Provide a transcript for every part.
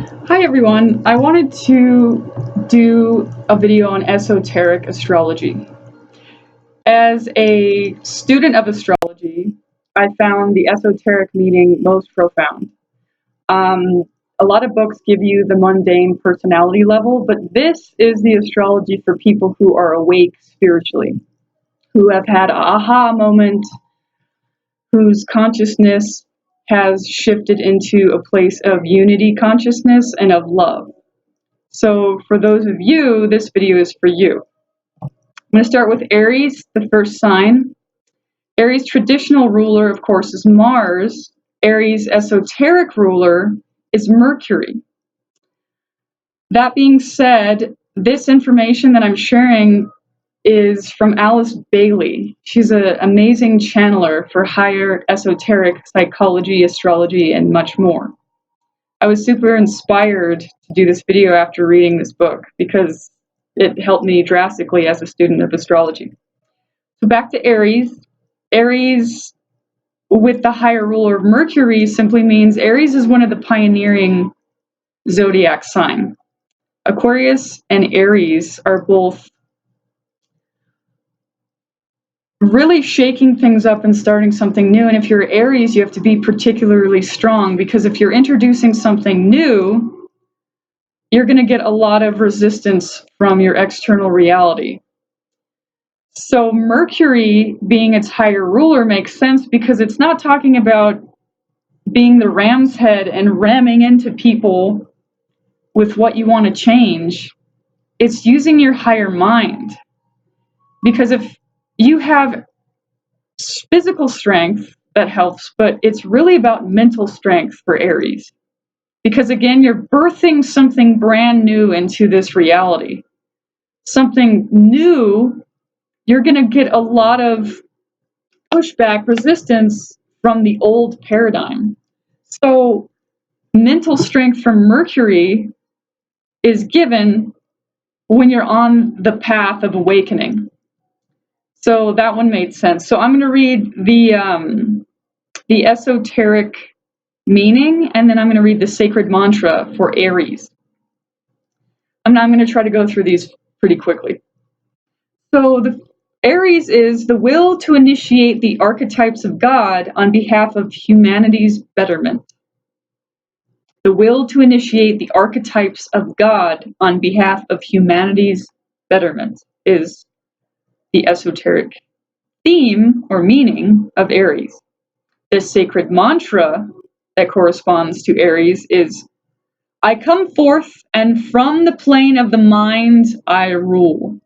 Hi everyone, I wanted to do a video on esoteric astrology. As a student of astrology, I found the esoteric meaning most profound. A lot of books give you the mundane personality level, but this is the astrology for people who are awake spiritually, who have had an aha moment, whose consciousness has shifted into a place of unity consciousness and of love. So for those of you, this video is for you. I'm going to start with Aries, the first sign. Aries' traditional ruler, of course, is Mars. Aries' esoteric ruler is Mercury. That being said, this information that I'm sharing is from Alice Bailey. She's an amazing channeler for higher esoteric psychology, astrology, and much more. I was super inspired to do this video after reading this book because it helped me drastically as a student of astrology. So back to Aries. Aries with the higher ruler of Mercury simply means Aries is one of the pioneering zodiac sign. Aquarius and Aries are both really shaking things up and starting something new. And if you're Aries, you have to be particularly strong because if you're introducing something new, you're going to get a lot of resistance from your external reality. So Mercury being its higher ruler makes sense because it's not talking about being the ram's head and ramming into people with what you want to change. It's using your higher mind. Because if you have physical strength, that helps, but it's really about mental strength for Aries. Because again, you're birthing something brand new into this reality. Something new, you're going to get a lot of pushback, resistance from the old paradigm. So mental strength from Mercury is given when you're on the path of awakening. So that one made sense. So I'm going to read the esoteric meaning, and then I'm going to read the sacred mantra for Aries. I'm going to try to go through these pretty quickly. So the Aries is the will to initiate the archetypes of God on behalf of humanity's betterment. The will to initiate the archetypes of God on behalf of humanity's betterment is the esoteric theme or meaning of Aries. This sacred mantra that corresponds to Aries is, I come forth and from the plane of the mind I rule.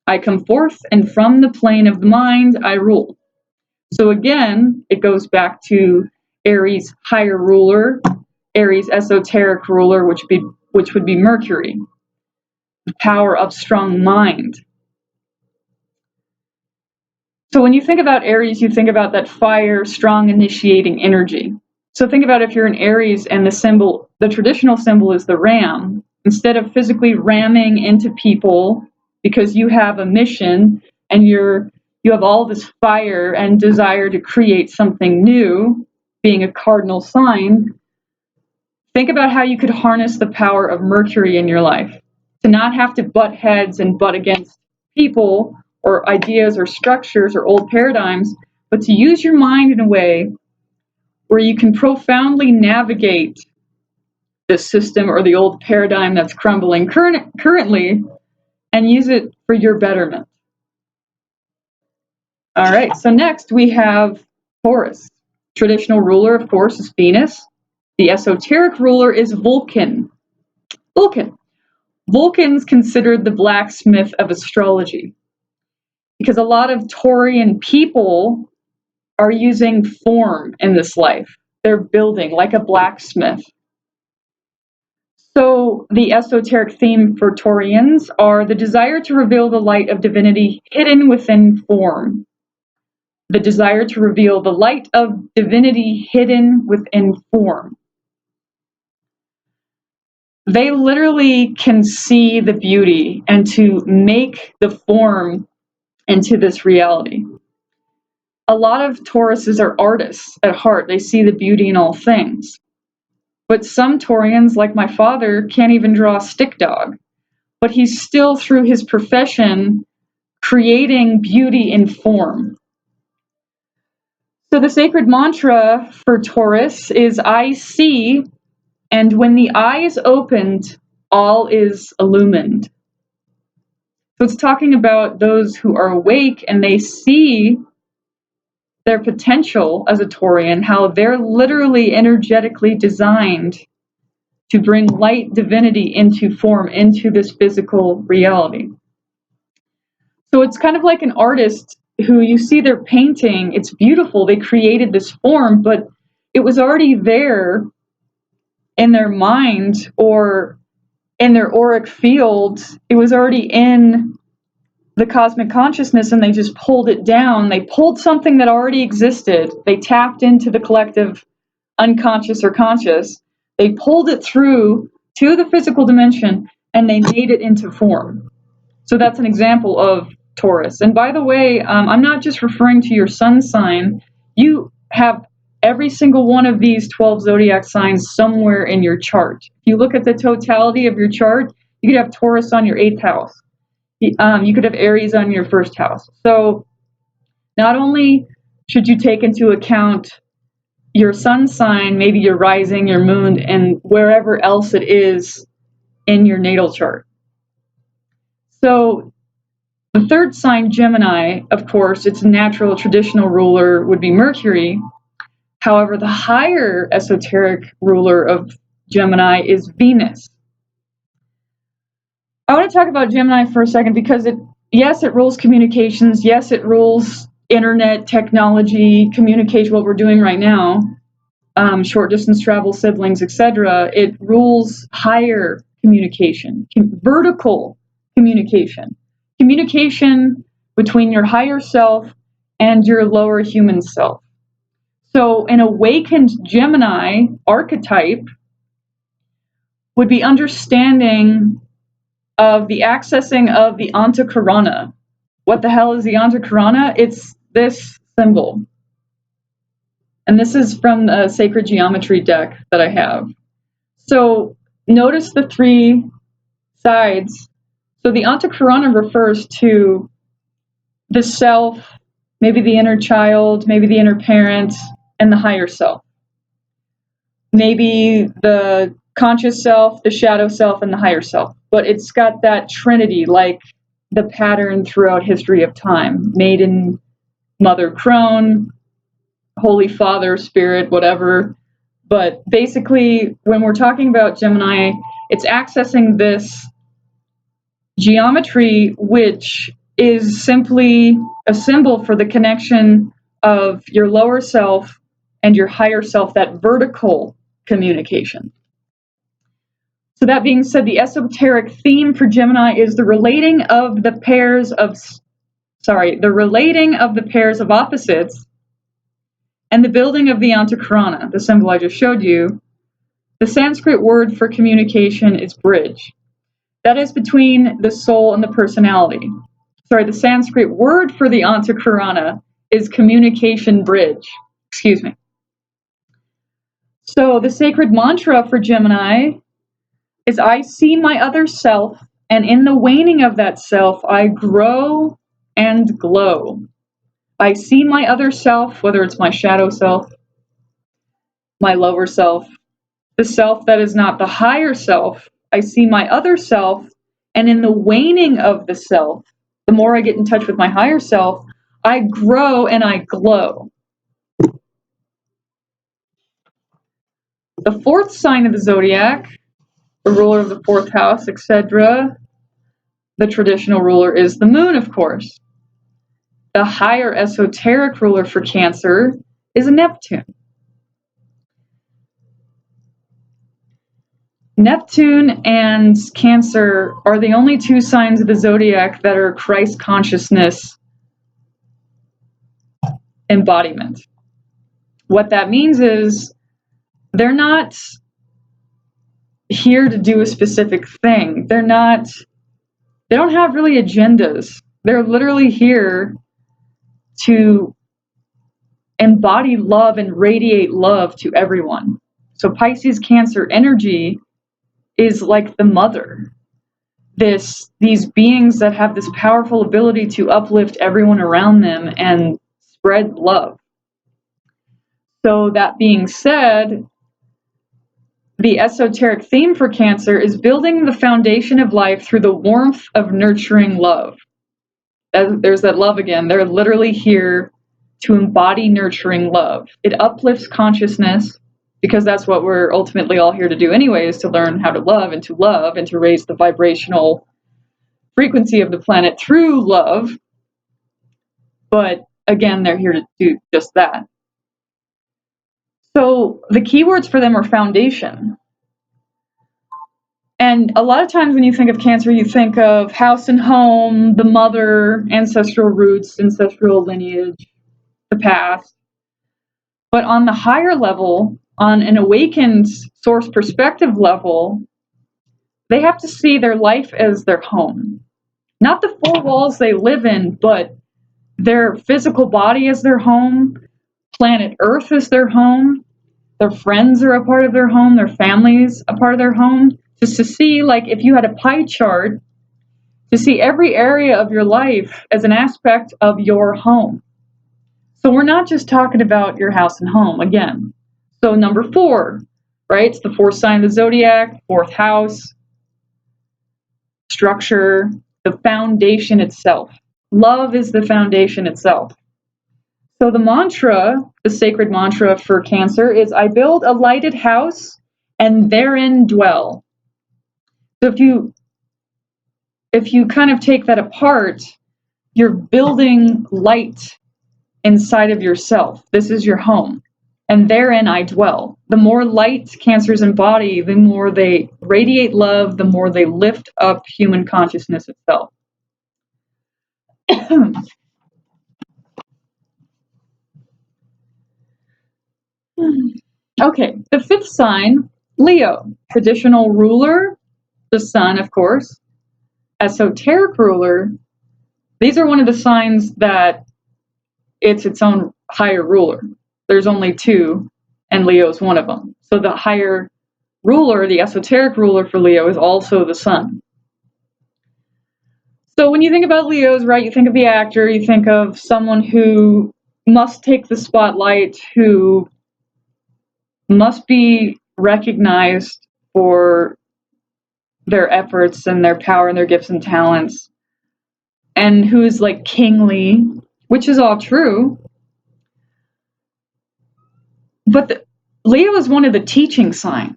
I come forth and from the plane of the mind I rule. So again, it goes back to Aries' higher ruler, Aries' esoteric ruler, which would be Mercury, the power of strong mind. So when you think about Aries, you think about that fire, strong initiating energy. So think about if you're an Aries and the traditional symbol is the ram. Instead of physically ramming into people because you have a mission and you have all this fire and desire to create something new, being a cardinal sign, think about how you could harness the power of Mercury in your life. To not have to butt heads and butt against people or ideas or structures or old paradigms, but to use your mind in a way where you can profoundly navigate the system or the old paradigm that's crumbling currently and use it for your betterment. All right, so next we have Taurus. Traditional ruler, of course, is Venus. The esoteric ruler is Vulcan. Vulcan's considered the blacksmith of astrology because a lot of Taurian people are using form in this life. They're building like a blacksmith. So the esoteric theme for Taurians are the desire to reveal the light of divinity hidden within form. The desire to reveal the light of divinity hidden within form. They literally can see the beauty and to make the form into this reality. A lot of Tauruses are artists at heart. They see the beauty in all things. But some Taurians, like my father, can't even draw a stick dog. But he's still, through his profession, creating beauty in form. So the sacred mantra for Taurus is I see, and when the eye is opened, all is illumined. So it's talking about those who are awake and they see their potential as a Taurian, how they're literally energetically designed to bring light divinity into form, into this physical reality. So it's kind of like an artist who you see their painting, it's beautiful, they created this form, but it was already there in their mind or in their auric field. It was already in the cosmic consciousness, and they just pulled it down. They pulled something that already existed. They tapped into the collective unconscious or conscious. They pulled it through to the physical dimension, and they made it into form. So that's an example of Taurus. And by the way, I'm not just referring to your sun sign. You have every single one of these 12 zodiac signs somewhere in your chart. If you look at the totality of your chart, you could have Taurus on your 8th house. You could have Aries on your 1st house. So not only should you take into account your sun sign, maybe your rising, your moon, and wherever else it is in your natal chart. So the 3rd sign, Gemini, of course, its natural traditional ruler would be Mercury. However, the higher esoteric ruler of Gemini is Venus. I want to talk about Gemini for a second because yes, it rules communications. Yes, it rules internet, technology, communication, what we're doing right now, short distance travel, siblings, etc. It rules higher communication, vertical communication between your higher self and your lower human self. So an awakened Gemini archetype would be understanding of the accessing of the Antakarana. What the hell is the Antakarana? It's this symbol. And this is from the Sacred Geometry deck that I have. So notice the 3 sides. So the Antakarana refers to the self, maybe the inner child, maybe the inner parent, and the higher self. Maybe the conscious self, the shadow self, and the higher self. But it's got that trinity, like the pattern throughout history of time. Maiden, Mother Crone, Holy Father, Spirit, whatever. But basically, when we're talking about Gemini, it's accessing this geometry, which is simply a symbol for the connection of your lower self and your higher self, that vertical communication. So that being said, the esoteric theme for Gemini is the relating of the pairs of opposites and the building of the Antakarana, the symbol I just showed you. The Sanskrit word for communication is bridge. That is between the soul and the personality. The Sanskrit word for the Antakarana is communication bridge. Excuse me. So the sacred mantra for Gemini is I see my other self, and in the waning of that self, I grow and glow. I see my other self, whether it's my shadow self, my lower self, the self that is not the higher self. I see my other self, and in the waning of the self, the more I get in touch with my higher self, I grow and I glow. The 4th sign of the zodiac, the ruler of the 4th house, etc., the traditional ruler is the moon, of course. The higher esoteric ruler for Cancer is Neptune. Neptune and Cancer are the only 2 signs of the zodiac that are Christ consciousness embodiment. What that means is they're not here to do a specific thing. They don't have really agendas. They're literally here to embody love and radiate love to everyone. So Pisces Cancer energy is like the mother. These beings that have this powerful ability to uplift everyone around them and spread love. So that being said, the esoteric theme for Cancer is building the foundation of life through the warmth of nurturing love. There's that love again. They're literally here to embody nurturing love. It uplifts consciousness, because that's what we're ultimately all here to do anyway, is to learn how to love and to raise the vibrational frequency of the planet through love. But again, they're here to do just that. So the keywords for them are foundation. And a lot of times when you think of Cancer, you think of house and home, the mother, ancestral roots, ancestral lineage, the past. But on the higher level, on an awakened source perspective level, they have to see their life as their home. Not the four walls they live in, but their physical body is their home, planet Earth is their home, their friends are a part of their home, their families a part of their home. Just to see, like if you had a pie chart, to see every area of your life as an aspect of your home. So we're not just talking about your house and home again. So number 4, right? It's the fourth sign of the zodiac, fourth house, structure, the foundation itself. Love is the foundation itself. So the mantra, the sacred mantra for Cancer is, I build a lighted house and therein dwell. So if you kind of take that apart, you're building light inside of yourself. This is your home. And therein I dwell. The more light Cancers embody, the more they radiate love, the more they lift up human consciousness itself. Okay, the fifth sign, Leo. Traditional ruler, the sun, of course. Esoteric ruler, these are one of the signs that it's its own higher ruler. There's only 2, and Leo's one of them. So the higher ruler, the esoteric ruler for Leo, is also the sun. So when you think about Leos, right, you think of the actor, you think of someone who must take the spotlight, who must be recognized for their efforts and their power and their gifts and talents, and who's like kingly, which is all true. But Leo is one of the teaching signs.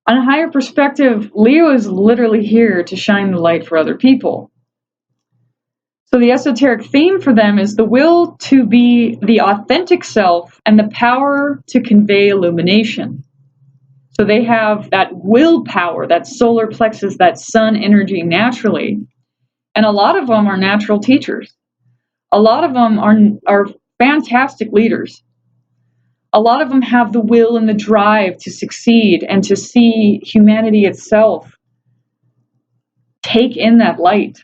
On a higher perspective, Leo is literally here to shine the light for other people. So the esoteric theme for them is the will to be the authentic self and the power to convey illumination. So they have that willpower, that solar plexus, that sun energy naturally. And a lot of them are natural teachers. A lot of them are fantastic leaders. A lot of them have the will and the drive to succeed and to see humanity itself take in that light.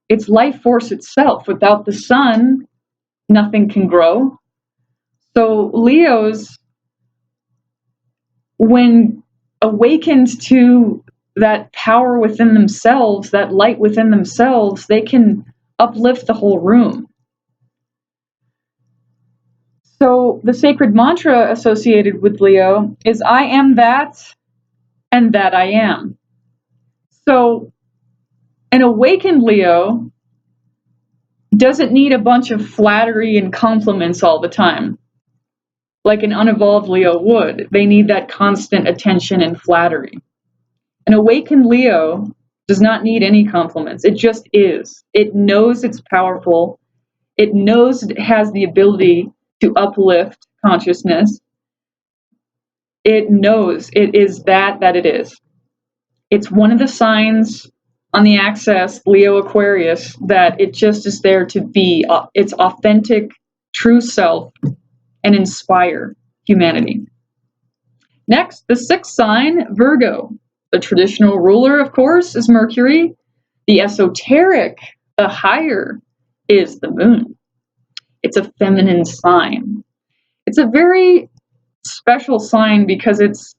It's life force itself. Without the sun, nothing can grow. So Leos, when awakened to that power within themselves, that light within themselves, they can uplift the whole room. So the sacred mantra associated with Leo is, I am that, and that I am. So an awakened Leo doesn't need a bunch of flattery and compliments all the time, like an unevolved Leo would. They need that constant attention and flattery. An awakened Leo does not need any compliments. It just is. It knows it's powerful. It knows it has the ability to uplift consciousness. It knows it is that it is. It's one of the signs on the axis, Leo Aquarius, that it just is there to be its authentic, true self and inspire humanity. Next, the sixth sign, Virgo. The traditional ruler, of course, is Mercury. The esoteric, the higher, is the moon. It's a feminine sign. It's a very special sign because it's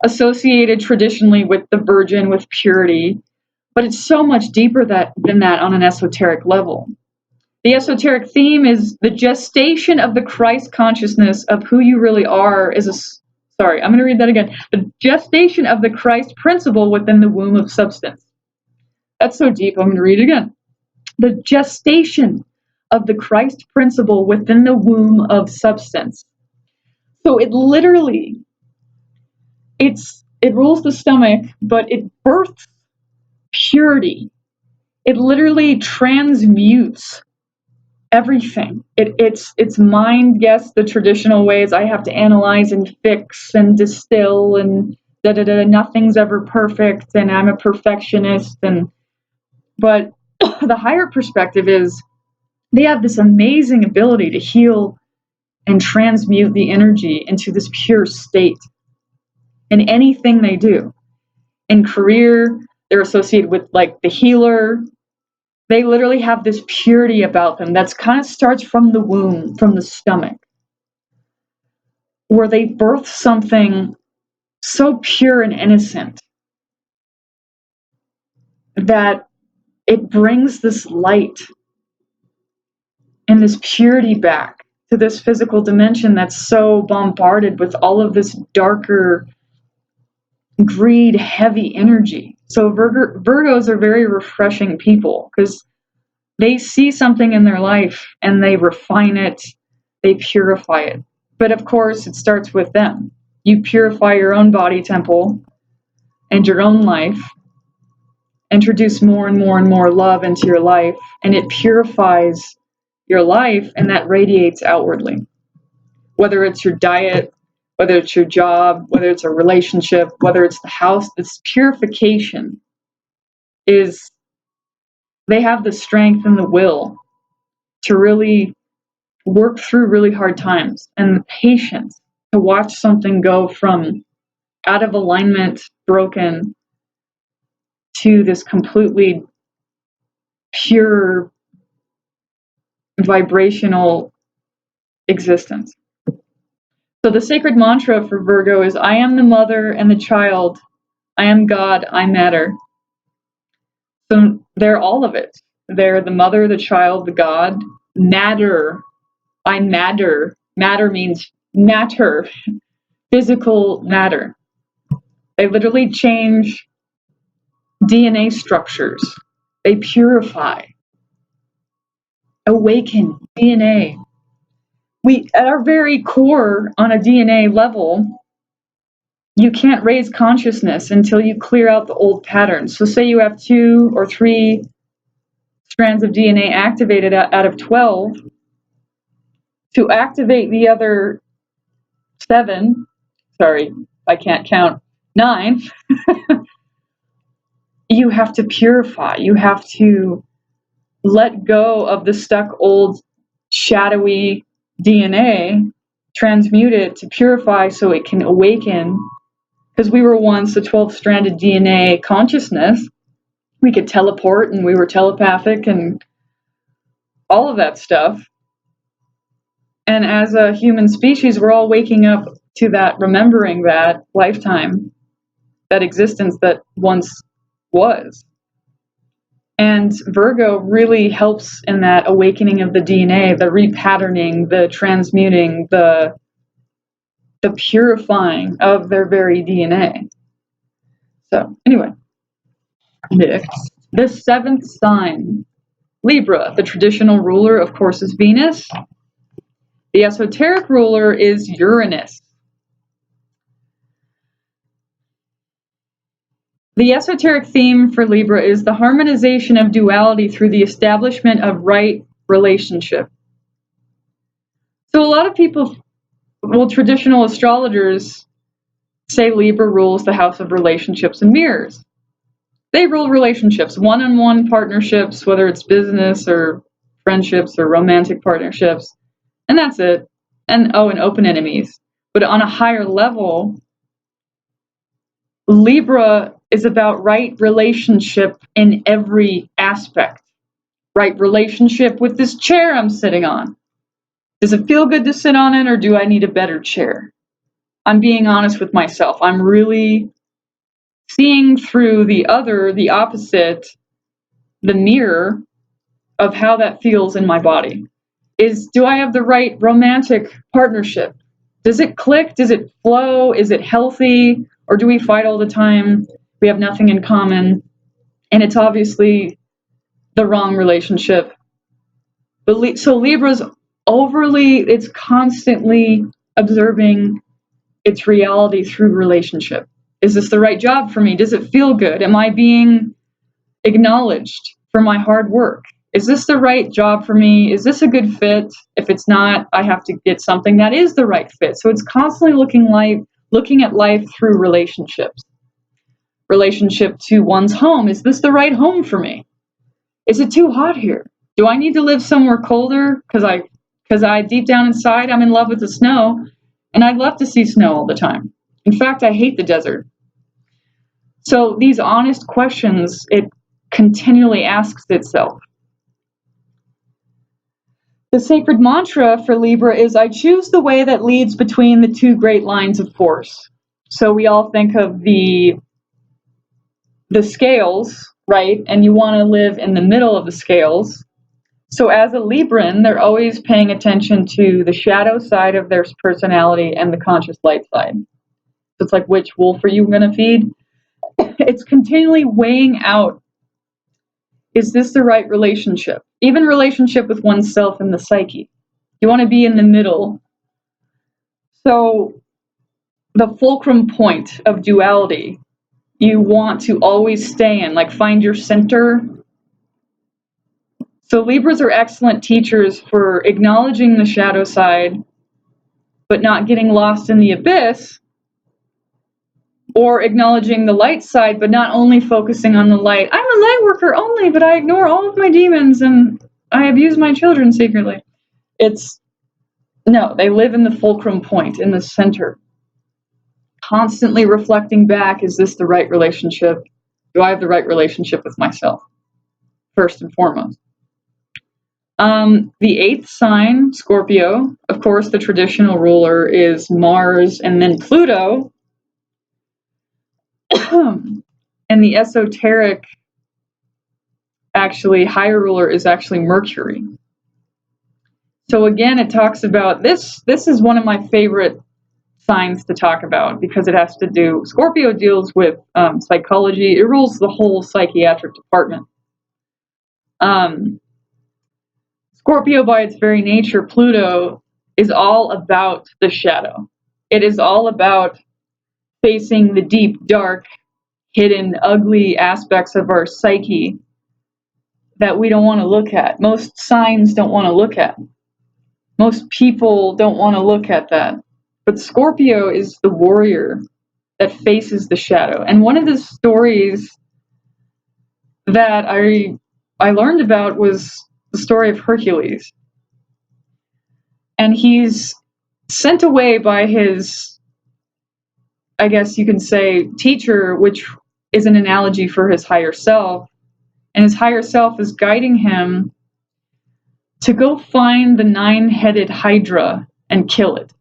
associated traditionally with the Virgin, with purity, but it's so much deeper than that on an esoteric level. The esoteric theme is the gestation of the Christ consciousness of who you really are sorry, I'm going to read that again. The gestation of the Christ principle within the womb of substance. That's so deep, I'm going to read it again. The gestation of the Christ principle within the womb of substance. So it literally, it rules the stomach, but it births purity. It literally transmutes everything. It's mind, yes, the traditional ways I have to analyze and fix and distill and nothing's ever perfect and I'm a perfectionist, but the higher perspective is they have this amazing ability to heal and transmute the energy into this pure state in anything they do. In career, they're associated with like the healer. They literally have this purity about them that's kind of starts from the womb, from the stomach, where they birth something so pure and innocent that it brings this light and this purity back to this physical dimension that's so bombarded with all of this darker greed, heavy energy. So Virgos are very refreshing people because they see something in their life and they refine it, they purify it. But of course, it starts with them. You purify your own body temple and your own life, introduce more and more and more love into your life, and it purifies your life, and that radiates outwardly. Whether it's your diet, whether it's your job, whether it's a relationship, whether it's the house, this purification is, they have the strength and the will to really work through really hard times and the patience to watch something go from out of alignment, broken, to this completely pure vibrational existence. So the sacred mantra for Virgo is, I am the mother and the child. I am God, I matter. So they're all of it. They're the mother, the child, the God. Matter. I matter. Matter means matter. Physical matter. They literally change DNA structures. They purify. Awaken DNA. We, at our very core, on a DNA level, you can't raise consciousness until you clear out the old patterns. So say you have 2 or 3 strands of DNA activated out of 12. To activate the other 7, sorry, I can't count, 9, you have to purify. You have to let go of the stuck old shadowy DNA, transmute it to purify so it can awaken. Because we were once a 12-stranded DNA consciousness. We could teleport and we were telepathic and all of that stuff. And as a human species, we're all waking up to that, remembering that lifetime, that existence that once was. And Virgo really helps in that awakening of the DNA, the repatterning, the transmuting, the purifying of their very DNA. So anyway, next, the 7th sign, Libra. The traditional ruler, of course, is Venus. The esoteric ruler is Uranus. The esoteric theme for Libra is the harmonization of duality through the establishment of right relationship. So a lot of people, well, traditional astrologers say Libra rules the house of relationships and mirrors. They rule relationships, one-on-one partnerships, whether it's business or friendships or romantic partnerships, and that's it. And open enemies. But on a higher level, Libra is about right relationship in every aspect. Right relationship with this chair I'm sitting on. Does it feel good to sit on it, or do I need a better chair? I'm being honest with myself. I'm really seeing through the opposite, the mirror of how that feels in my body. Do I have the right romantic partnership? Does it click? Does it flow? Is it healthy? Or do we fight all the time? We have nothing in common. And it's obviously the wrong relationship. So Libra's it's constantly observing its reality through relationship. Is this the right job for me? Does it feel good? Am I being acknowledged for my hard work? Is this the right job for me? Is this a good fit? If it's not, I have to get something that is the right fit. So it's constantly looking at life through relationships. Relationship to one's home. Is this the right home for me? Is it too hot here? Do I need to live somewhere colder? Because I deep down inside, I'm in love with the snow, and I'd love to see snow all the time. In fact, I hate the desert. So these honest questions, it continually asks itself. The sacred mantra for Libra is, I choose the way that leads between the two great lines of force. So we all think of the scales, right? And you want to live in the middle of the scales. So as a Libran, they're always paying attention to the shadow side of their personality and the conscious light side. So it's like, which wolf are you going to feed? It's continually weighing out, is this the right relationship? Even relationship with oneself and the psyche. You want to be in the middle. So the fulcrum point of duality, you want to always stay in, like find your center. So Libras are excellent teachers for acknowledging the shadow side, but not getting lost in the abyss, or acknowledging the light side, but not only focusing on the light. I'm a light worker only, but I ignore all of my demons and I abuse my children secretly. No, they live in the fulcrum point, in the center. Constantly reflecting back, is this the right relationship? Do I have the right relationship with myself? First and foremost. The eighth sign, Scorpio, of course, the traditional ruler is Mars and then Pluto. And the esoteric, actually, higher ruler is actually Mercury. So again, it talks about this. This is one of my favorite signs to talk about because it has to do, Scorpio deals with psychology. It rules the whole psychiatric department. Scorpio, by its very nature, Pluto, is all about the shadow. It is all about facing the deep, dark, hidden, ugly aspects of our psyche that we don't want to look at. Most signs don't want to look at. Most people don't want to look at that. But Scorpio is the warrior that faces the shadow. And one of the stories that I learned about was the story of Hercules. And he's sent away by his, I guess you can say, teacher, which is an analogy for his higher self. And his higher self is guiding him to go find the 9-headed Hydra and kill it.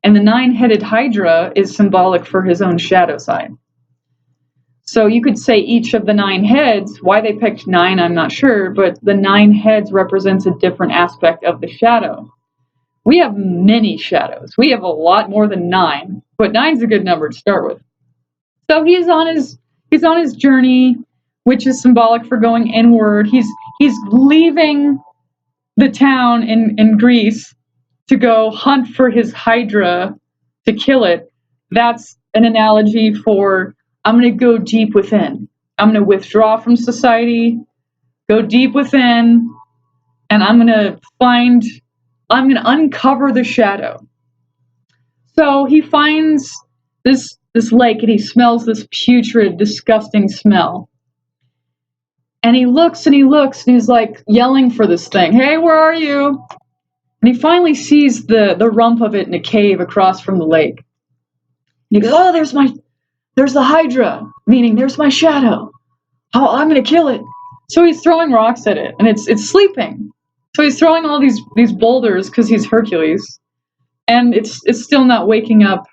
And the 9-headed Hydra is symbolic for his own shadow side. So you could say each of the 9 heads, why they picked 9, I'm not sure, but the 9 heads represents a different aspect of the shadow. We have many shadows. We have a lot more than 9, but 9's a good number to start with. So he's on his journey, which is symbolic for going inward. He's leaving the town in Greece to go hunt for his Hydra to kill it. That's an analogy for, I'm going to go deep within. I'm going to withdraw from society, go deep within, and I'm going to uncover the shadow. So he finds this lake and he smells this putrid, disgusting smell. And he looks and he's like yelling for this thing. Hey, where are you? And he finally sees the rump of it in a cave across from the lake. And he goes, oh, there's the Hydra, meaning there's my shadow. Oh, I'm going to kill it. So he's throwing rocks at it, and it's sleeping. So he's throwing all these boulders because he's Hercules, and it's still not waking up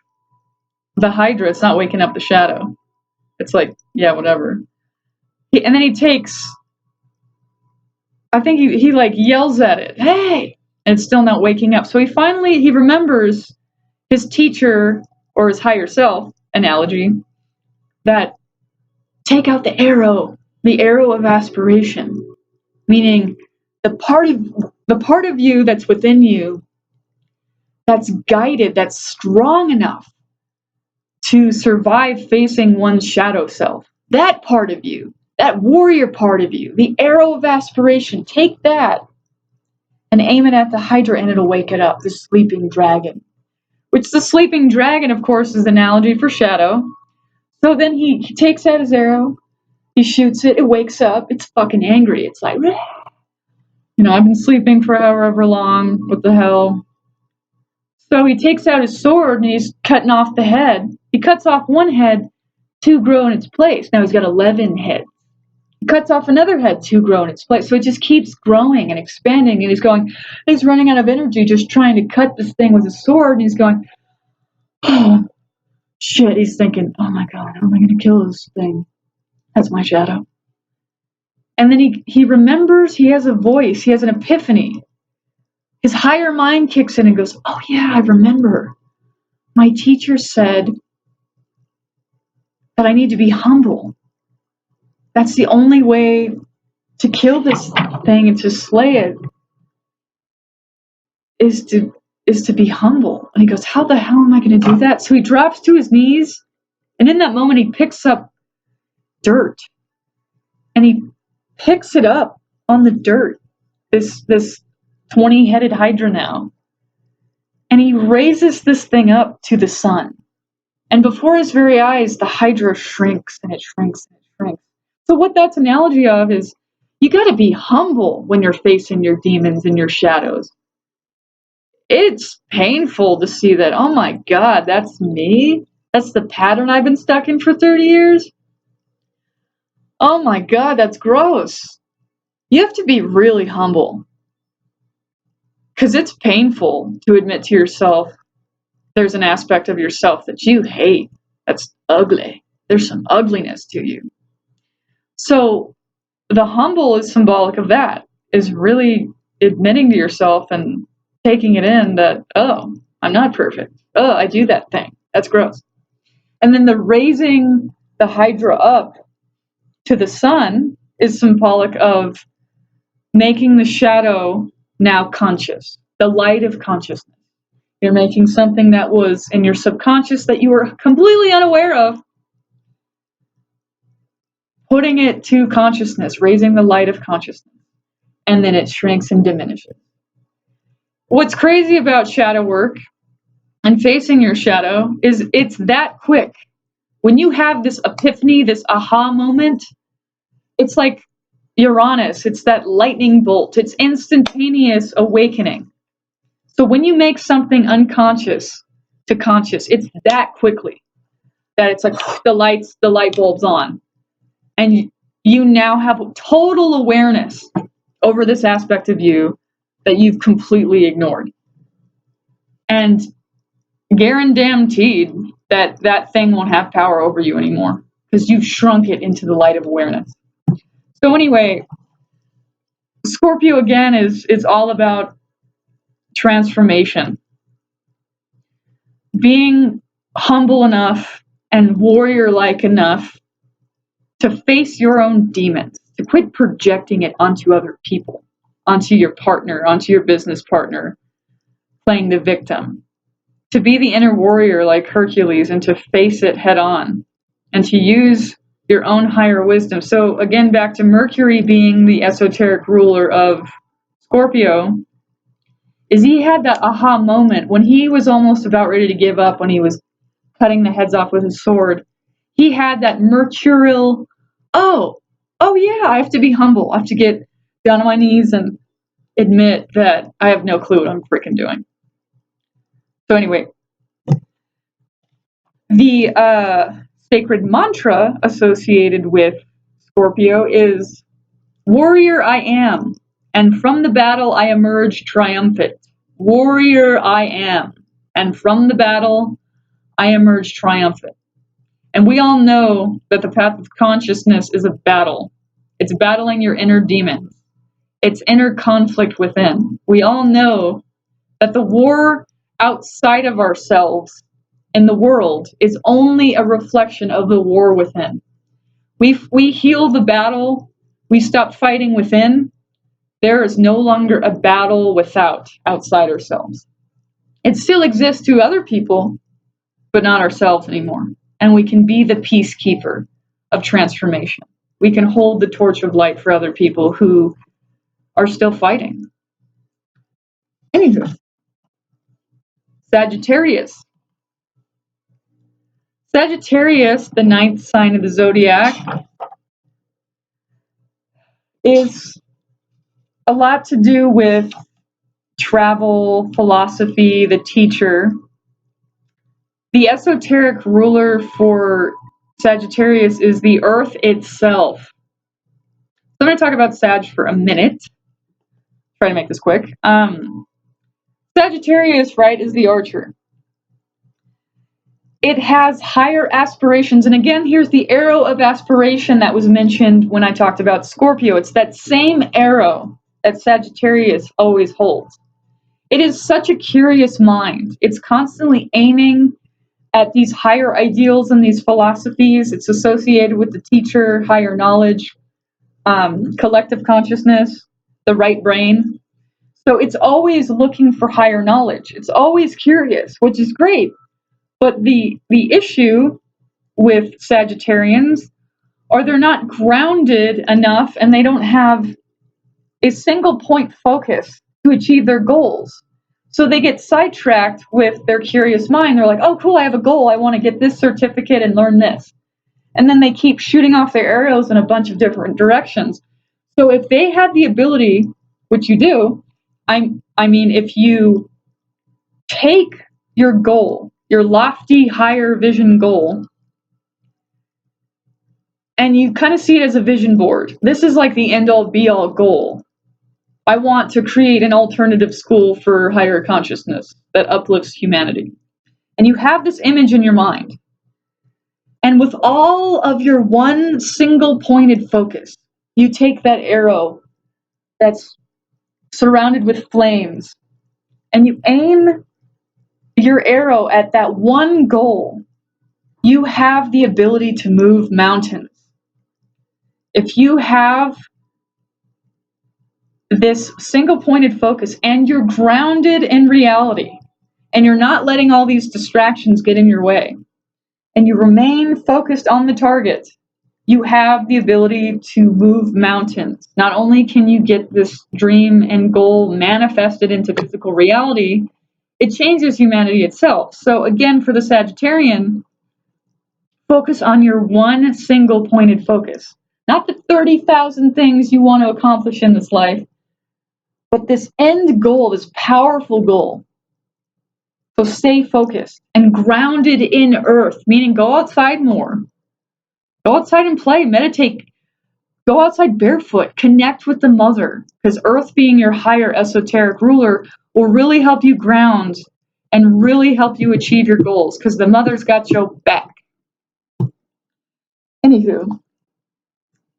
the Hydra, it's not waking up the shadow. It's like, yeah, whatever. And then he takes, I think he like yells at it, hey, and it's still not waking up. So he remembers his teacher or his higher self analogy that take out the arrow of aspiration, meaning the part of you that's within you that's guided, that's strong enough to survive facing one's shadow self. That part of you, that warrior part of you, the arrow of aspiration, take that and aim it at the Hydra and it'll wake it up, the sleeping dragon. Which the sleeping dragon, of course, is the analogy for shadow. So then he takes out his arrow, he shoots it, it wakes up, it's fucking angry. It's like, I've been sleeping for however long, what the hell? So he takes out his sword and he's cutting off the head. He cuts off one head, 2 grow in its place. Now he's got 11 heads. He cuts off another head, 2 grow in its place. So it just keeps growing and expanding. And he's running out of energy just trying to cut this thing with a sword. And he's going, oh, shit. He's thinking, oh my God, how am I going to kill this thing? That's my shadow. And then he remembers he has a voice. He has an epiphany. His higher mind kicks in and goes, oh yeah, I remember. My teacher said that I need to be humble. That's the only way to kill this thing and to slay it is to be humble. And he goes, how the hell am I going to do that? So he drops to his knees, and in that moment he picks up dirt. And he picks it up on the dirt, this 20-headed Hydra now. And he raises this thing up to the sun. And before his very eyes, the Hydra shrinks and it shrinks and it shrinks. So what that's analogy of is you got to be humble when you're facing your demons and your shadows. It's painful to see that, oh my God, that's me? That's the pattern I've been stuck in for 30 years? Oh my God, that's gross. You have to be really humble. Because it's painful to admit to yourself there's an aspect of yourself that you hate. That's ugly. There's some ugliness to you. So the humble is symbolic of that, is really admitting to yourself and taking it in that, oh, I'm not perfect. Oh, I do that thing. That's gross. And then the raising the Hydra up to the sun is symbolic of making the shadow now conscious, the light of consciousness. You're making something that was in your subconscious that you were completely unaware of, putting it to consciousness, raising the light of consciousness, and then it shrinks and diminishes. What's crazy about shadow work and facing your shadow is it's that quick. When you have this epiphany, this aha moment, it's like Uranus, it's that lightning bolt, it's instantaneous awakening. So when you make something unconscious to conscious, it's that quickly that it's like the light bulb's on. And you now have total awareness over this aspect of you that you've completely ignored. And guaranteed that thing won't have power over you anymore because you've shrunk it into the light of awareness. So anyway, Scorpio again is all about transformation. Being humble enough and warrior-like enough to face your own demons, to quit projecting it onto other people, onto your partner, onto your business partner, playing the victim. To be the inner warrior like Hercules and to face it head on and to use your own higher wisdom. So again, back to Mercury being the esoteric ruler of Scorpio, is he had that aha moment when he was almost about ready to give up when he was cutting the heads off with his sword. He had that mercurial, oh yeah, I have to be humble. I have to get down on my knees and admit that I have no clue what I'm freaking doing. So anyway, the sacred mantra associated with Scorpio is warrior I am, and from the battle I emerge triumphant. Warrior I am, and from the battle I emerge triumphant. And we all know that the path of consciousness is a battle. It's battling your inner demons. It's inner conflict within. We all know that the war outside of ourselves in the world is only a reflection of the war within. We heal the battle, we stop fighting within. There is no longer a battle outside ourselves. It still exists to other people, but not ourselves anymore. And we can be the peacekeeper of transformation. We can hold the torch of light for other people who are still fighting. Anywho, Sagittarius. Sagittarius, the 9th sign of the zodiac, is a lot to do with travel, philosophy, the teacher. The esoteric ruler for Sagittarius is the earth itself. So I'm going to talk about Sag for a minute. Try to make this quick. Sagittarius, right, is the archer. It has higher aspirations. And again, here's the arrow of aspiration that was mentioned when I talked about Scorpio. It's that same arrow that Sagittarius always holds. It is such a curious mind. It's constantly aiming at these higher ideals and these philosophies. It's associated with the teacher, higher knowledge, collective consciousness, the right brain. So it's always looking for higher knowledge. It's always curious, which is great. But the issue with Sagittarians are they're not grounded enough and they don't have a single point focus to achieve their goals. So they get sidetracked with their curious mind. They're like, oh, cool, I have a goal. I want to get this certificate and learn this. And then they keep shooting off their arrows in a bunch of different directions. So if they had the ability, which you do, I mean, if you take your goal, your lofty, higher vision goal, and you kind of see it as a vision board. This is like the end-all, be-all goal. I want to create an alternative school for higher consciousness that uplifts humanity. And you have this image in your mind. And with all of your one single pointed focus, you take that arrow that's surrounded with flames and you aim your arrow at that one goal. You have the ability to move mountains. If you have this single pointed focus and you're grounded in reality and you're not letting all these distractions get in your way and you remain focused on the target, you have the ability to move mountains. Not only can you get this dream and goal manifested into physical reality, it changes humanity itself. So again, for the Sagittarian, focus on your one single pointed focus. Not the 30,000 things you want to accomplish in this life, but this end goal, this powerful goal. So stay focused and grounded in earth, meaning go outside more. Go outside and play, meditate. Go outside barefoot, connect with the mother, because earth being your higher esoteric ruler will really help you ground and really help you achieve your goals, because the mother's got your back. Anywho,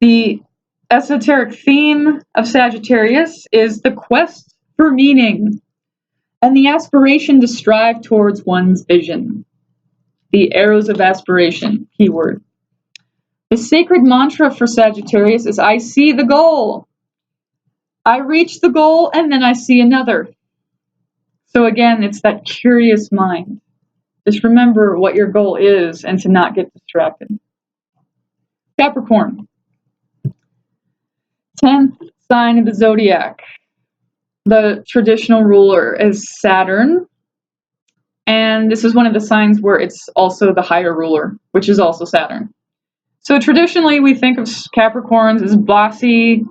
the esoteric theme of Sagittarius is the quest for meaning and the aspiration to strive towards one's vision. The arrows of aspiration, keyword. The sacred mantra for Sagittarius is I see the goal. I reach the goal and then I see another. So again, it's that curious mind. Just remember what your goal is and to not get distracted. Capricorn. 10th sign of the zodiac. The traditional ruler is Saturn. And this is one of the signs where it's also the higher ruler, which is also Saturn. So traditionally, we think of Capricorns as bossy,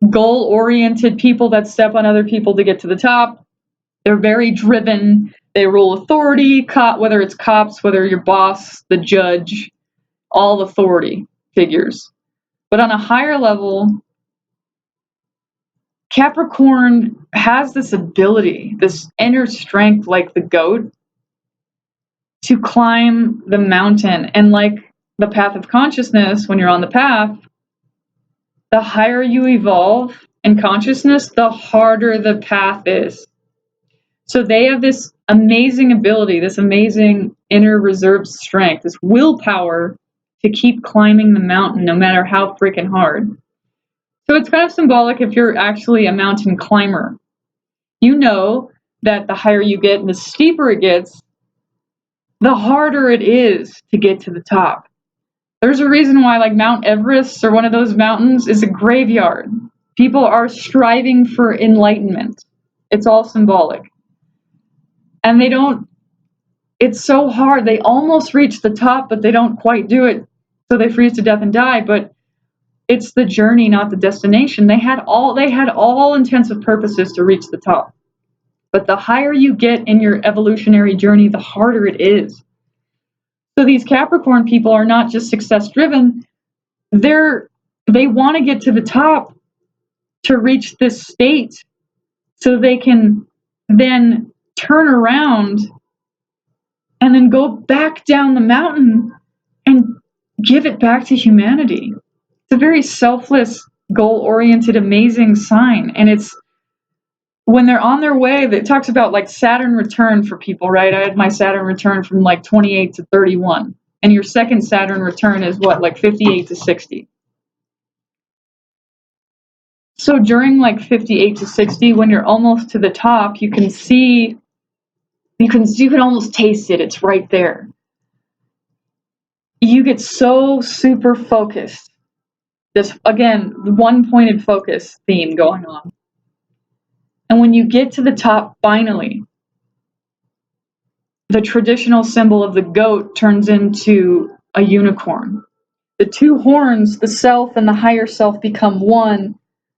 goal-oriented people that step on other people to get to the top. They're very driven. They rule authority, whether it's cops, whether your boss, the judge, all authority figures. But on a higher level, Capricorn has this ability, this inner strength like the goat, to climb the mountain. And like the path of consciousness, when you're on the path, the higher you evolve in consciousness, the harder the path is. So they have this amazing ability, this amazing inner reserve strength, this willpower to keep climbing the mountain no matter how freaking hard. So it's kind of symbolic if you're actually a mountain climber. You know that the higher you get and the steeper it gets, the harder it is to get to the top. There's a reason why like Mount Everest or one of those mountains is a graveyard. People are striving for enlightenment. It's all symbolic. And they don't, it's so hard. They almost reach the top, but they don't quite do it. So they freeze to death and die. But it's the journey, not the destination. They had all intensive purposes to reach the top. But the higher you get in your evolutionary journey, the harder it is. So these Capricorn people are not just success driven. They want to get to the top to reach this state so they can then turn around and then go back down the mountain and give it back to humanity. It's a very selfless, goal-oriented, amazing sign. And it's when they're on their way, that talks about like Saturn return for people, right? I had my Saturn return from like 28 to 31. And your second Saturn return is what, like 58 to 60. So during like 58 to 60, when you're almost to the top, you can see, you can almost taste it. It's right there. You get so super focused. This, again, one-pointed focus theme going on. And when you get to the top, finally, the traditional symbol of the goat turns into a unicorn. The two horns, the self and the higher self, become one,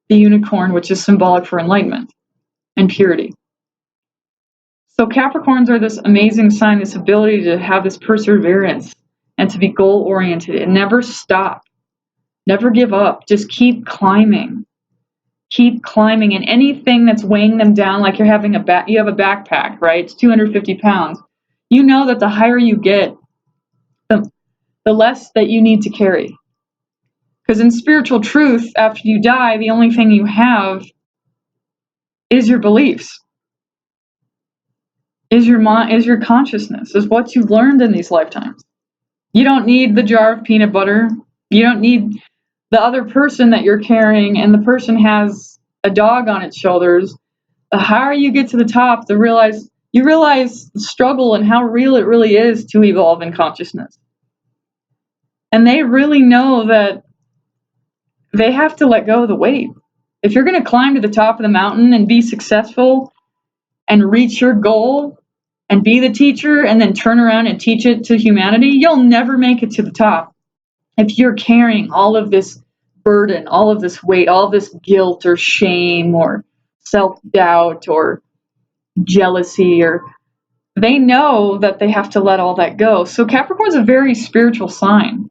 the unicorn, which is symbolic for enlightenment and purity. So Capricorns are this amazing sign, this ability to have this perseverance and to be goal-oriented and never stop, never give up, just keep climbing. Keep climbing, and anything that's weighing them down, like you have a backpack, right? It's 250 pounds. You know that the higher you get, the less that you need to carry. Because in spiritual truth, after you die, the only thing you have is your beliefs, is your mind, is your consciousness, is what you've learned in these lifetimes. You don't need the jar of peanut butter. You don't need the other person that you're carrying, and the person has a dog on its shoulders. The higher you get to the top, you realize the struggle and how real it really is to evolve in consciousness. And they really know that they have to let go of the weight. If you're going to climb to the top of the mountain and be successful and reach your goal and be the teacher and then turn around and teach it to humanity, you'll never make it to the top. If you're carrying all of this burden, all of this weight, all of this guilt or shame or self-doubt or jealousy, or they know that they have to let all that go. So Capricorn is a very spiritual sign.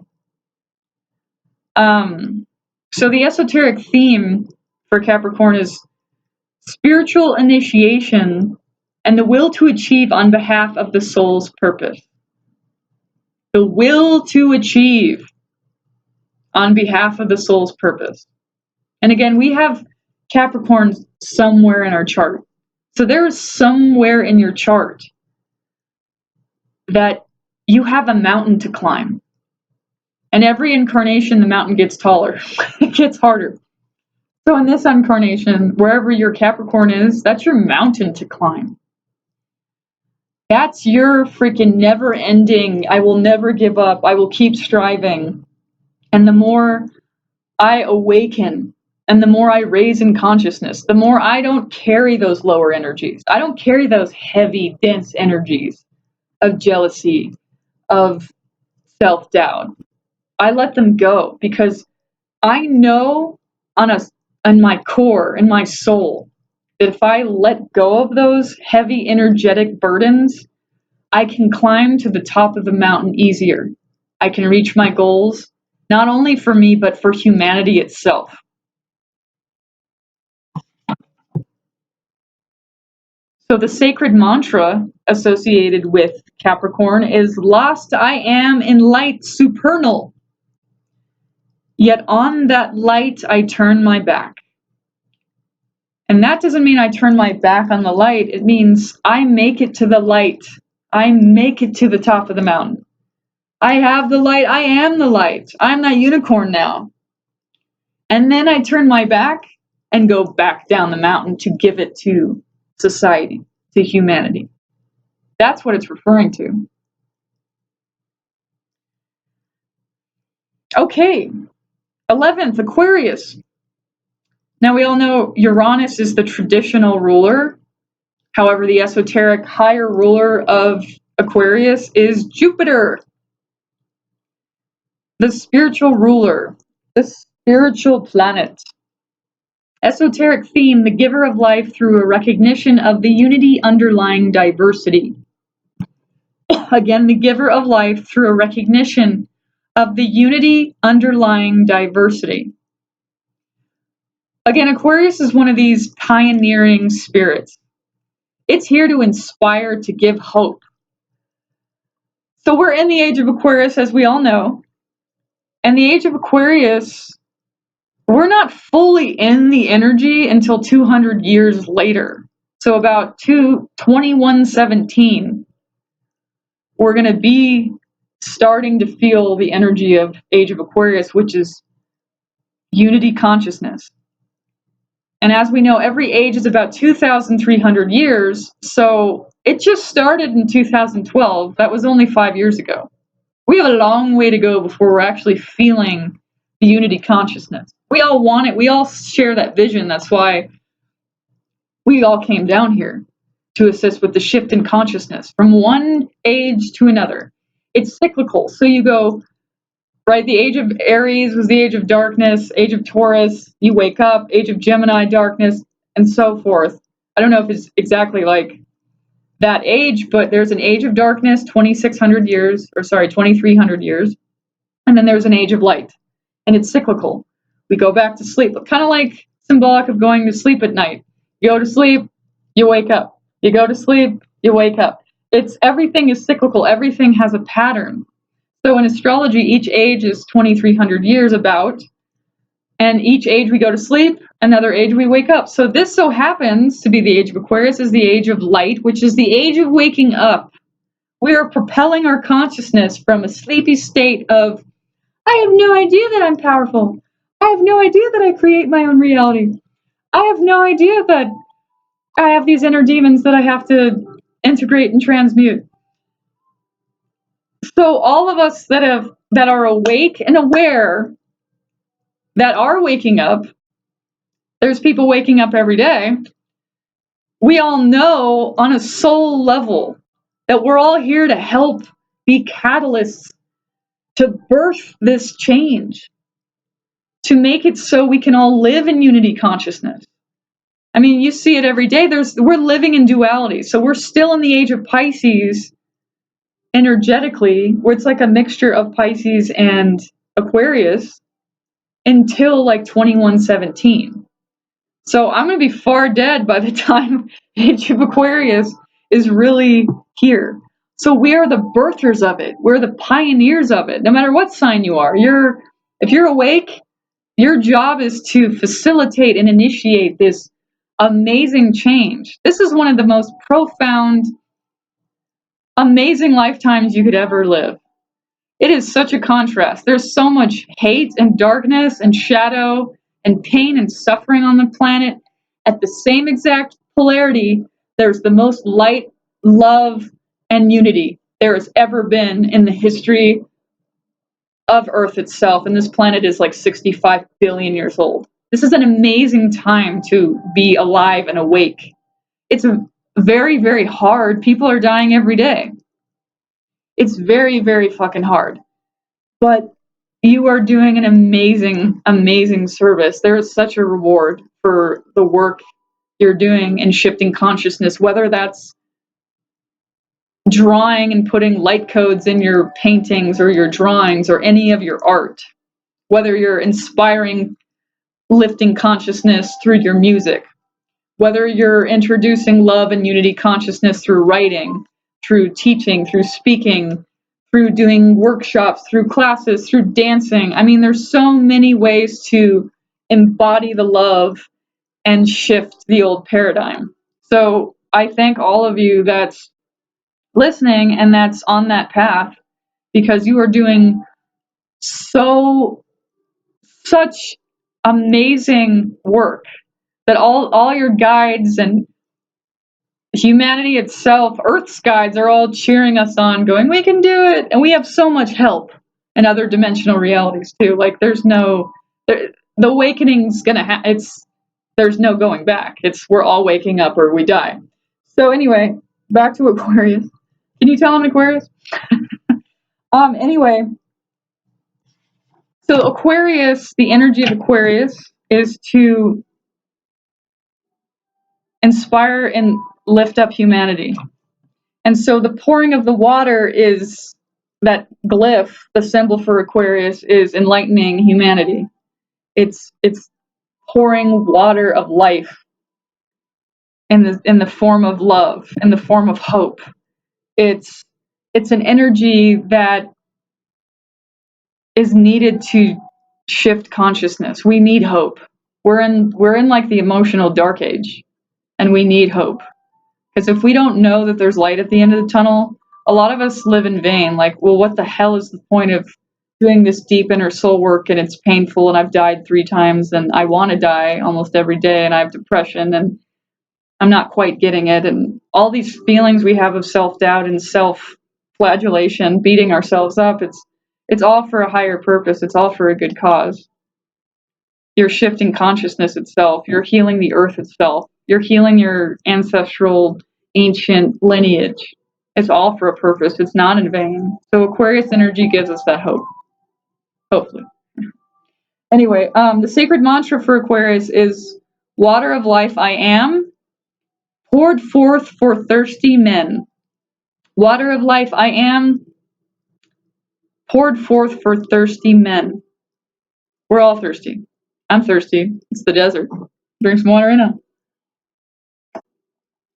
So the esoteric theme for Capricorn is spiritual initiation and the will to achieve on behalf of the soul's purpose. The will to achieve on behalf of the soul's purpose. And again, we have Capricorn somewhere in our chart. So there is somewhere in your chart that you have a mountain to climb. And every incarnation, the mountain gets taller. It gets harder. So in this incarnation, wherever your Capricorn is, that's your mountain to climb. That's your freaking never-ending, I will never give up, I will keep striving. And the more I awaken, and the more I raise in consciousness, the more I don't carry those lower energies. I don't carry those heavy, dense energies of jealousy, of self-doubt. I let them go because I know on my core, in my soul, that if I let go of those heavy energetic burdens, I can climb to the top of the mountain easier. I can reach my goals, not only for me, but for humanity itself. So the sacred mantra associated with Capricorn, is lost I am in light supernal. Yet on that light I turn my back. And that doesn't mean I turn my back on the light. It means I make it to the light. I make it to the top of the mountain. I have the light. I am the light. I'm that unicorn now. And then I turn my back and go back down the mountain to give it to society, to humanity. That's what it's referring to. Okay, 11th, Aquarius. Now we all know Uranus is the traditional ruler. However, the esoteric higher ruler of Aquarius is Jupiter, the spiritual ruler, the spiritual planet. Esoteric theme, the giver of life through a recognition of the unity underlying diversity. Again, the giver of life through a recognition of the unity underlying diversity. Again, Aquarius is one of these pioneering spirits. It's here to inspire, to give hope. So we're in the age of Aquarius, as we all know. And the age of Aquarius, we're not fully in the energy until 200 years later. So about 2117, we're going to be starting to feel the energy of age of Aquarius, which is unity consciousness. And as we know, every age is about 2,300 years. So it just started in 2012. That was only 5 years ago. We have a long way to go before we're actually feeling the unity consciousness. We all want it. We all share that vision. That's why we all came down here to assist with the shift in consciousness from one age to another. It's cyclical. So you go, right, the age of Aries was the age of darkness, age of Taurus, you wake up, age of Gemini, darkness, and so forth. I don't know if it's exactly like that age, but there's an age of darkness, 2,300 years. And then there's an age of light, and it's cyclical. We go back to sleep, kind of like symbolic of going to sleep at night. You go to sleep, you wake up. You go to sleep, you wake up. Everything is cyclical. Everything has a pattern. So in astrology, each age is 2,300 years about, and each age we go to sleep, another age we wake up. So this so happens to be the age of Aquarius, is the age of light, which is the age of waking up. We are propelling our consciousness from a sleepy state of, I have no idea that I'm powerful. I have no idea that I create my own reality. I have no idea that I have these inner demons that I have to integrate and transmute. So all of us that are awake and aware, that are waking up, there's people waking up every day. We all know on a soul level that we're all here to help be catalysts to birth this change, to make it so we can all live in unity consciousness. I mean, you see it every day. We're living in duality. So we're still in the age of Pisces energetically, where it's like a mixture of Pisces and Aquarius until like 2117. So I'm going to be far dead by the time age of Aquarius is really here. So we are the birthers of it. We're the pioneers of it. No matter what sign you are, if you're awake, your job is to facilitate and initiate this amazing change. This is one of the most profound, amazing lifetimes you could ever live. It is such a contrast. There's so much hate and darkness and shadow and pain and suffering on the planet. At the same exact polarity, there's the most light, love, and unity there has ever been in the history of Earth itself. And this planet is like 65 billion years old. This is an amazing time to be alive and awake. It's very, very hard. People are dying every day. It's very, very fucking hard. But you are doing an amazing, amazing service. There is such a reward for the work you're doing in shifting consciousness, whether that's drawing and putting light codes in your paintings or your drawings or any of your art, whether you're inspiring, lifting consciousness through your music, whether you're introducing love and unity consciousness through writing, through teaching, through speaking, through doing workshops, through classes, through dancing. I mean, there's so many ways to embody the love and shift the old paradigm. So I thank all of you that's listening and that's on that path, because you are doing such amazing work, that all your guides and humanity itself, Earth's guides, are all cheering us on, going, we can do it. And we have so much help in other dimensional realities too. Like the awakening's gonna there's no going back. We're all waking up or we die. So anyway, back to Aquarius. Can you tell I'm Aquarius? Anyway, so Aquarius, the energy of Aquarius is to inspire and lift up humanity. And so the pouring of the water is that glyph, the symbol for Aquarius is enlightening humanity. It's pouring water of life in the form of love, in the form of hope. It's an energy that is needed to shift consciousness. We need hope. We're in like the emotional dark age, and we need hope. Because if we don't know that there's light at the end of the tunnel, a lot of us live in vain. Like, well, what the hell is the point of doing this deep inner soul work, and it's painful, and I've died 3 times, and I want to die almost every day, and I have depression, and I'm not quite getting it, and all these feelings we have of self-doubt and self-flagellation, beating ourselves up, it's all for a higher purpose. It's all for a good cause. You're shifting consciousness itself. You're healing the earth itself. You're healing your ancestral, ancient lineage. It's all for a purpose. It's not in vain. So Aquarius energy gives us that hope. Hopefully. Anyway, the sacred mantra for Aquarius is water of life I am, poured forth for thirsty men. Water of life I am, poured forth for thirsty men. We're all thirsty. I'm thirsty. It's the desert. Drink some water, Anna.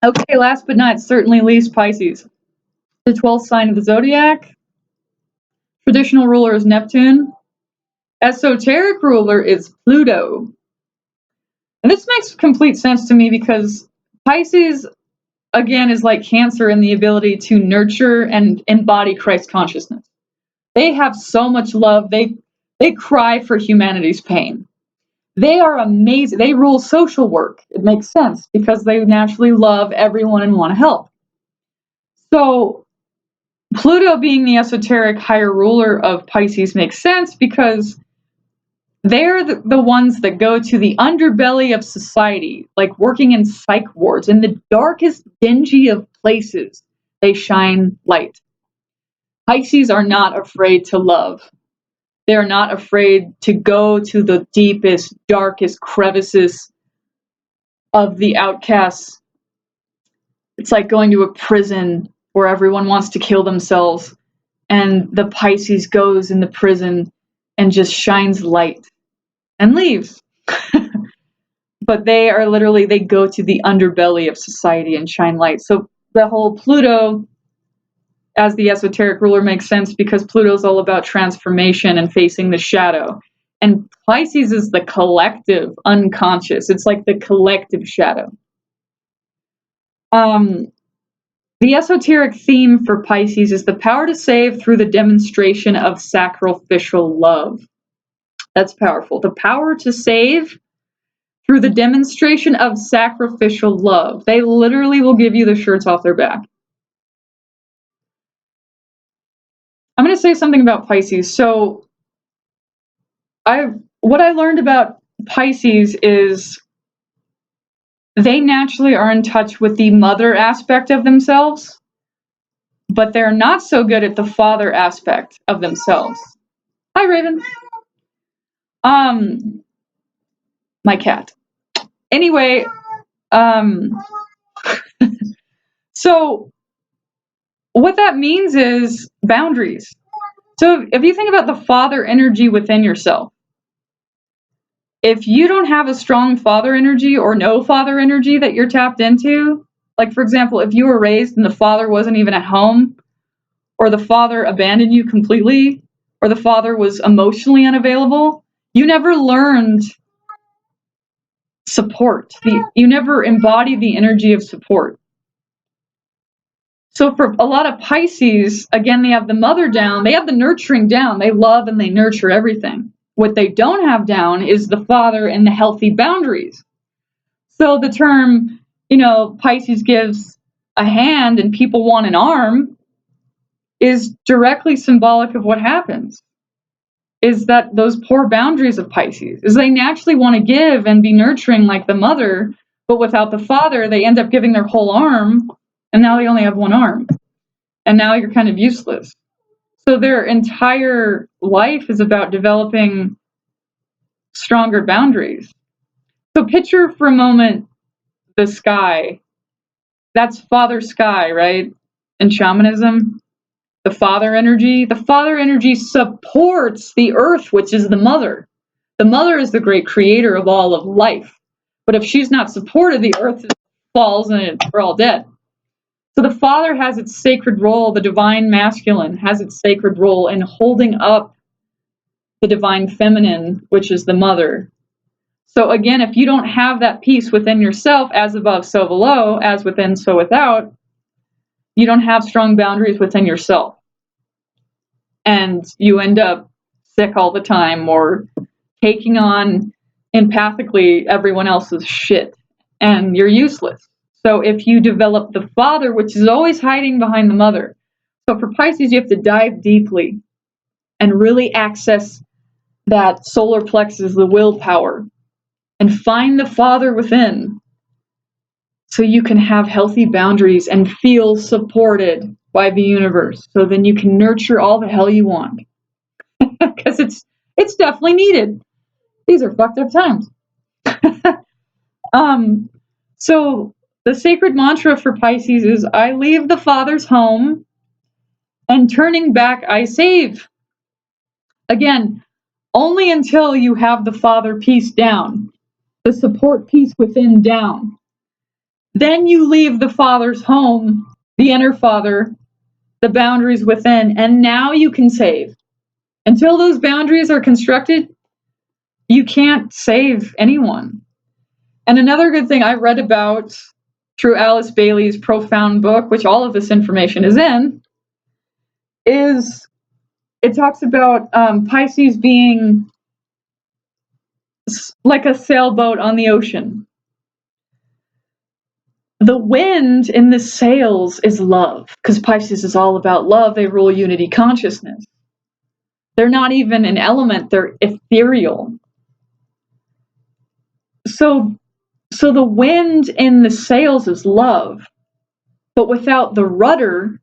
Okay, last but not certainly least, Pisces. The 12th sign of the zodiac. Traditional ruler is Neptune. Esoteric ruler is Pluto. And this makes complete sense to me because Pisces, again, is like Cancer in the ability to nurture and embody Christ consciousness. They have so much love. They cry for humanity's pain. They are amazing. They rule social work. It makes sense because they naturally love everyone and want to help. So Pluto being the esoteric higher ruler of Pisces makes sense because they're the ones that go to the underbelly of society, like working in psych wards. In the darkest, dingy of places, they shine light. Pisces are not afraid to love. They're not afraid to go to the deepest, darkest crevices of the outcasts. It's like going to a prison where everyone wants to kill themselves, and the Pisces goes in the prison and just shines light and leaves. But they go to the underbelly of society and shine light. So the whole Pluto as the esoteric ruler makes sense because Pluto's all about transformation and facing the shadow. And Pisces is the collective unconscious. It's like the collective shadow. The esoteric theme for Pisces is the power to save through the demonstration of sacrificial love. That's powerful. The power to save through the demonstration of sacrificial love. They literally will give you the shirts off their back. I'm going to say something about Pisces. So what I learned about Pisces is they naturally are in touch with the mother aspect of themselves, but they're not so good at the father aspect of themselves. Hi, Raven. My cat. Anyway, so what that means is boundaries. So if you think about the father energy within yourself, if you don't have a strong father energy or no father energy that you're tapped into, Like, for example, if you were raised and the father wasn't even at home, or the father abandoned you completely, or the father was emotionally unavailable, you never learned support. You never embodied the energy of support. So for a lot of Pisces, again, they have the mother down, they have the nurturing down, they love and they nurture everything. What they don't have down is the father and the healthy boundaries. So the term, Pisces gives a hand and people want an arm is directly symbolic of what happens. Is that those poor boundaries of Pisces, is they naturally want to give and be nurturing like the mother, but without the father, they end up giving their whole arm, and now they only have one arm. And now you're kind of useless. So their entire life is about developing stronger boundaries. So picture for a moment the sky. That's Father Sky, right? In shamanism, the father energy. The father energy supports the earth, which is the mother. The mother is the great creator of all of life. But if she's not supported, the earth falls and we're all dead. So the father has its sacred role, the divine masculine has its sacred role in holding up the divine feminine, which is the mother. So again, if you don't have that peace within yourself, as above, so below, as within, so without, you don't have strong boundaries within yourself. And you end up sick all the time or taking on empathically everyone else's shit, and you're useless. So if you develop the father, which is always hiding behind the mother. So for Pisces, you have to dive deeply and really access that solar plexus, the willpower, and find the father within so you can have healthy boundaries and feel supported by the universe. So then you can nurture all the hell you want. Because it's definitely needed. These are fucked up times. So the sacred mantra for Pisces is, I leave the father's home, and turning back I save. Again, only until you have the father piece down, the support piece within down. Then you leave the father's home, the inner father, the boundaries within, and now you can save. Until those boundaries are constructed, you can't save anyone. And another good thing I read about through Alice Bailey's profound book, which all of this information is in, is it talks about Pisces being like a sailboat on the ocean. The wind in the sails is love, because Pisces is all about love. They rule unity consciousness. They're not even an element, they're ethereal. So the wind in the sails is love, but without the rudder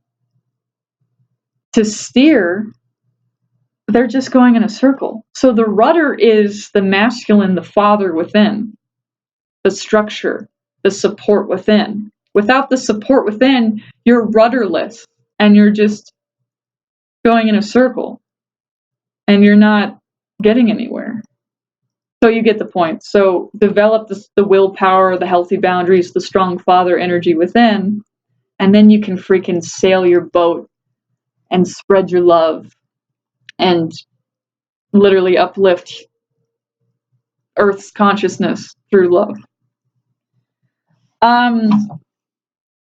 to steer, they're just going in a circle. So the rudder is the masculine, the father within, the structure, the support within. Without the support within, you're rudderless and you're just going in a circle and you're not getting anywhere. So you get the point. So develop the willpower, the healthy boundaries, the strong father energy within, and then you can freaking sail your boat and spread your love and literally uplift Earth's consciousness through love.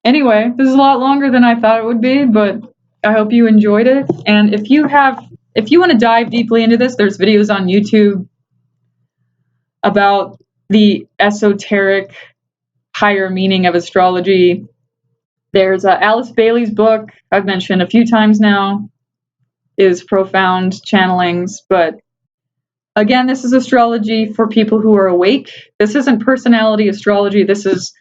Anyway, this is a lot longer than I thought it would be, but I hope you enjoyed it. And if you want to dive deeply into this, there's videos on YouTube about the esoteric higher meaning of astrology. There's Alice Bailey's book, I've mentioned a few times now, is Profound Channelings. But again, this is astrology for people who are awake. This isn't personality astrology. This is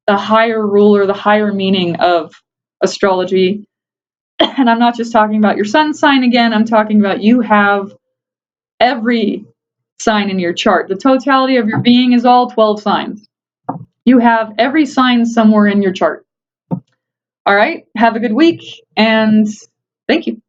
the higher ruler, the higher meaning of astrology. And I'm not just talking about your sun sign again. I'm talking about you have every sign in your chart. The totality of your being is all 12 signs. You have every sign somewhere in your chart. All right. Have a good week, and thank you.